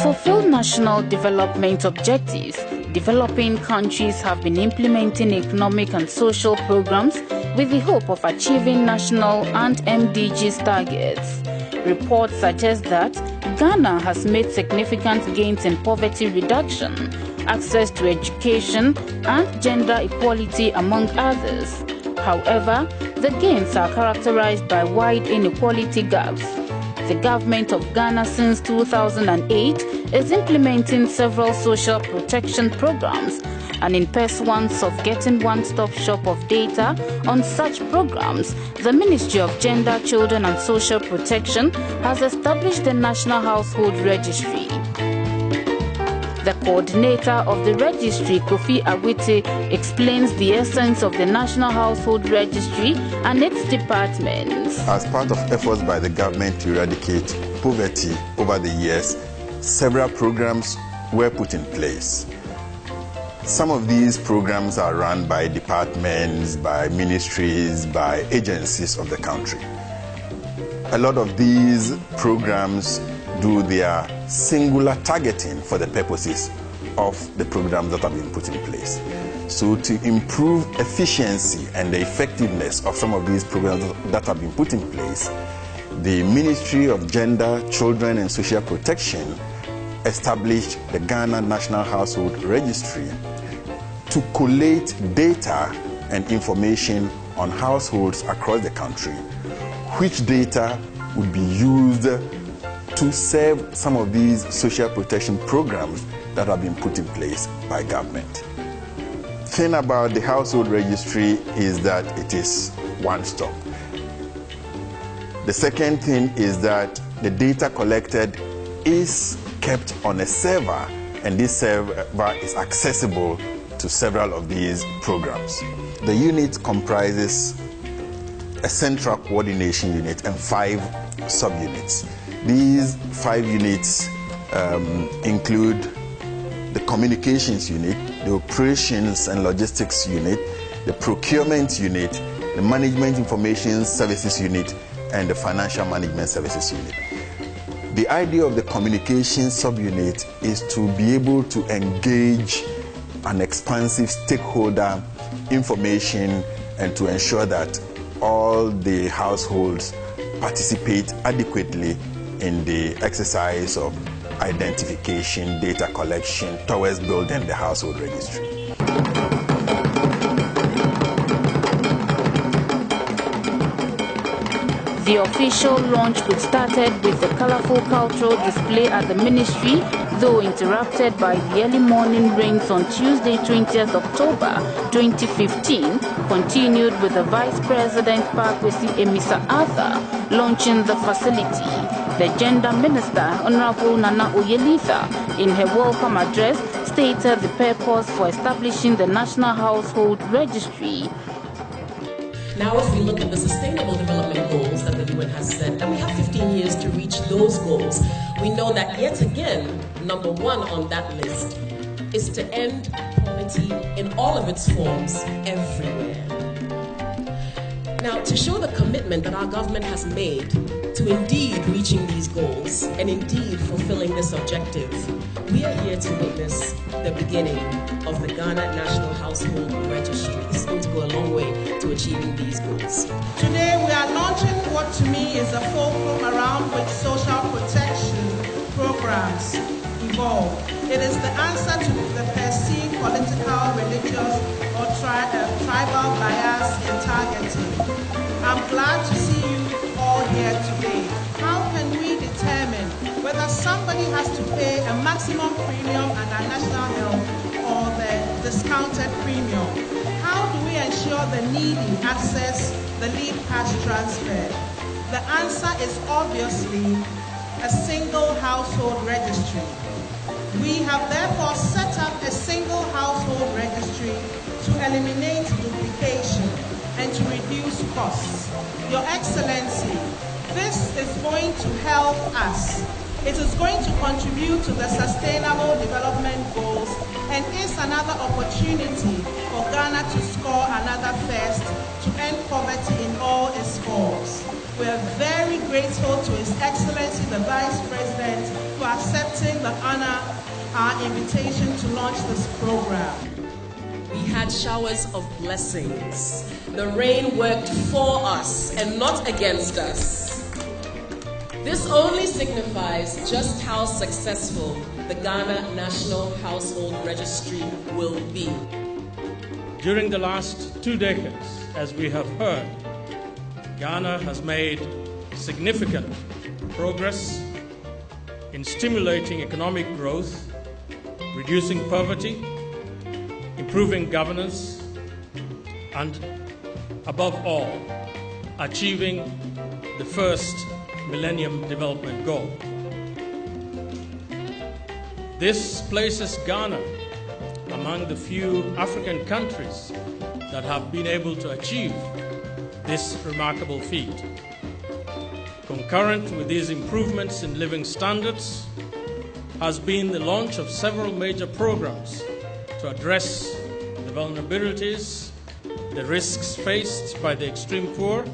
fulfill national development objectives, developing countries have been implementing economic and social programs with the hope of achieving national and MDGs targets. Reports suggest that Ghana has made significant gains in poverty reduction, access to education, and gender equality, among others. However, the gains are characterized by wide inequality gaps. The government of Ghana since 2008 is implementing several social protection programs, and in pursuance of getting one-stop shop of data on such programs, the Ministry of Gender, Children and Social Protection has established the National Household Registry. The coordinator of the registry, Kofi Awite, explains the essence of the National Household Registry and its departments. As part of efforts by the government to eradicate poverty over the years, several programs were put in place. Some of these programs are run by departments, by ministries, by agencies of the country. A lot of these programs do their singular targeting for the purposes of the programs that have been put in place. So to improve efficiency and the effectiveness of some of these programs that have been put in place, the Ministry of Gender, Children and Social Protection established the Ghana National Household Registry to collate data and information on households across the country, which data would be used to serve some of these social protection programs that have been put in place by government. The thing about the household registry is that it is one-stop. The second thing is that the data collected is kept on a server, and this server is accessible to several of these programs. The unit comprises a central coordination unit and 5 subunits. These 5 units include the communications unit, the operations and logistics unit, the procurement unit, the management information services unit, and the financial management services unit. The idea of the communications subunit is to be able to engage an expansive stakeholder information and to ensure that all the households participate adequately in the exercise of identification, data collection towards building the household registry. The official launch which started with a colorful cultural display at the ministry, though interrupted by the early morning rains on Tuesday, 20th October 2015, continued with the Vice President Parkwesi Emisa Arthur launching the facility. The Gender Minister, Honorable Nana Oyelitha, in her welcome address, stated the purpose for establishing the National Household Registry. Now, if we look at the Sustainable Development Goals that the UN has set, and we have 15 years to reach those goals, we know that yet again, number 1 on that list is to end poverty in all of its forms everywhere. Now, to show the commitment that our government has made to indeed reaching these goals and indeed fulfilling this objective, we are here to witness the beginning of the Ghana National Household Registry. This is going to go a long way to achieving these goals. Today we are launching what to me is a fulcrum around which social protection programs evolve. It is the answer to the perceived political, religious or tribal bias in targeting. I'm glad to see you all here today. How can we determine whether somebody has to pay a maximum premium under national health or the discounted premium? How do we ensure the needy access the lead cash transfer? The answer is obviously a single household registry. We have therefore set up a single household registry to eliminate duplication and to reduce costs. Your Excellency, this is going to help us. It is going to contribute to the Sustainable Development Goals and is another opportunity for Ghana to score another first to end poverty in all its forms. We are very grateful to His Excellency the Vice President for accepting the honor, our invitation to launch this program. We had showers of blessings. The rain worked for us and not against us. This only signifies just how successful the Ghana National Household Registry will be. During the last 2 decades, as we have heard, Ghana has made significant progress in stimulating economic growth, reducing poverty, improving governance, and above all, achieving the first Millennium Development Goal. This places Ghana among the few African countries that have been able to achieve this remarkable feat. Concurrent with these improvements in living standards has been the launch of several major programs to address the vulnerabilities, the risks faced by the extreme poor,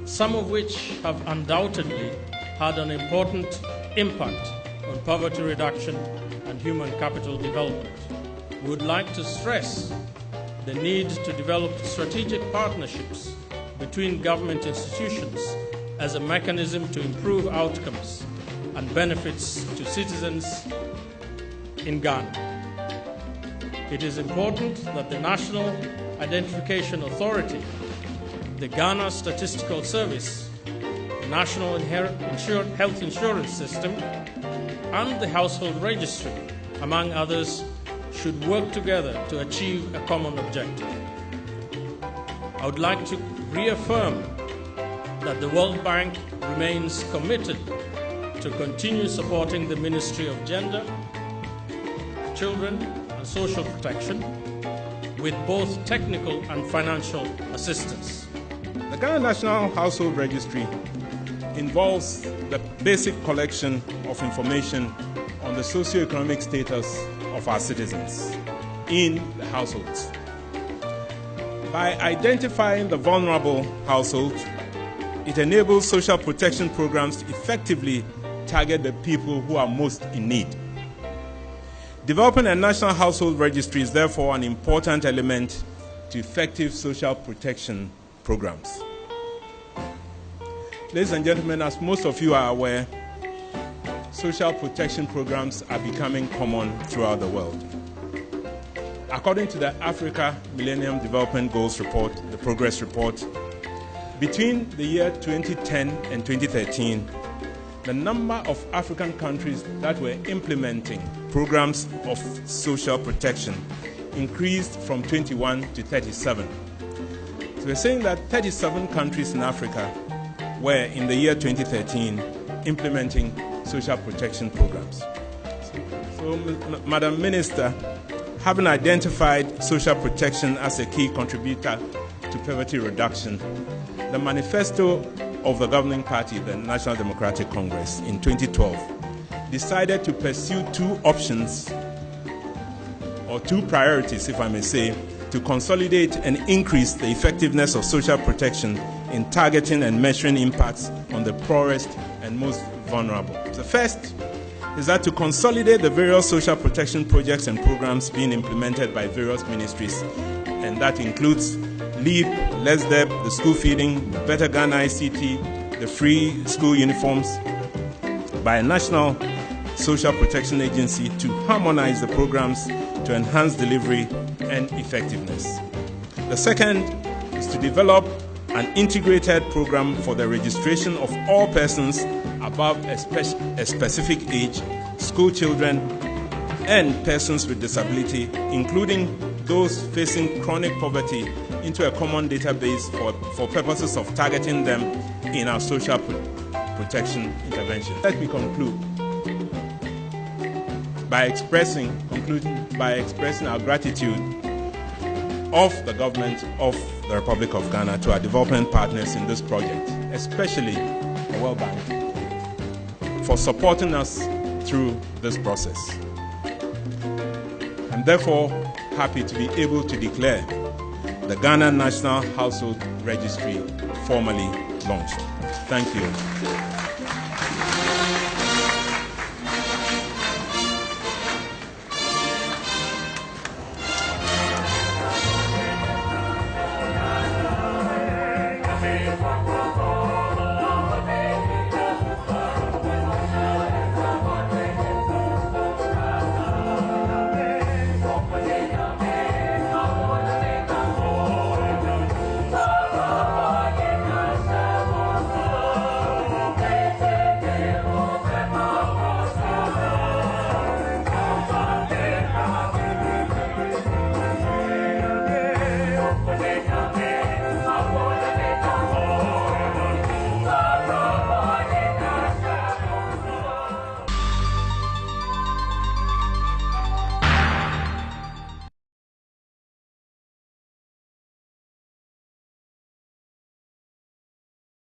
some of which have undoubtedly had an important impact on poverty reduction and human capital development. We would like to stress the need to develop strategic partnerships between government institutions as a mechanism to improve outcomes and benefits to citizens in Ghana. It is important that the National Identification Authority, the Ghana Statistical Service, the National Health Insurance System, and the Household Registry, among others, should work together to achieve a common objective. I would like to reaffirm that the World Bank remains committed to continue supporting the Ministry of Gender, Children and Social Protection with both technical and financial assistance. The Ghana National Household Registry involves the basic collection of information on the socio-economic status of our citizens in the households. By identifying the vulnerable households, it enables social protection programs to effectively target the people who are most in need. Developing a national household registry is therefore an important element to effective social protection programs. Ladies and gentlemen, as most of you are aware, social protection programs are becoming common throughout the world. According to the Africa Millennium Development Goals Report, the Progress Report, between the year 2010 and 2013, the number of African countries that were implementing programs of social protection increased from 21 to 37. So we're saying that 37 countries in Africa were, in the year 2013, implementing social protection programs. So, Madam Minister, having identified social protection as a key contributor to poverty reduction, the manifesto of the governing party, the National Democratic Congress, in 2012, decided to pursue two options, or two priorities, if I may say, to consolidate and increase the effectiveness of social protection in targeting and measuring impacts on the poorest and most vulnerable. The first is that to consolidate the various social protection projects and programs being implemented by various ministries, and that includes LEAP, LESDEP, the school feeding, Better Ghana ICT, the free school uniforms, by a national social protection agency to harmonize the programs to enhance delivery and effectiveness. The second is to develop an integrated program for the registration of all persons above a specific age, school children, and persons with disability, including those facing chronic poverty, into a common database for purposes of targeting them in our social protection intervention. Let me conclude by expressing our gratitude of the government of the Republic of Ghana to our development partners in this project, especially the World Bank, for supporting us through this process. I'm therefore happy to be able to declare the Ghana National Household Registry formally launched. Thank you. Hey,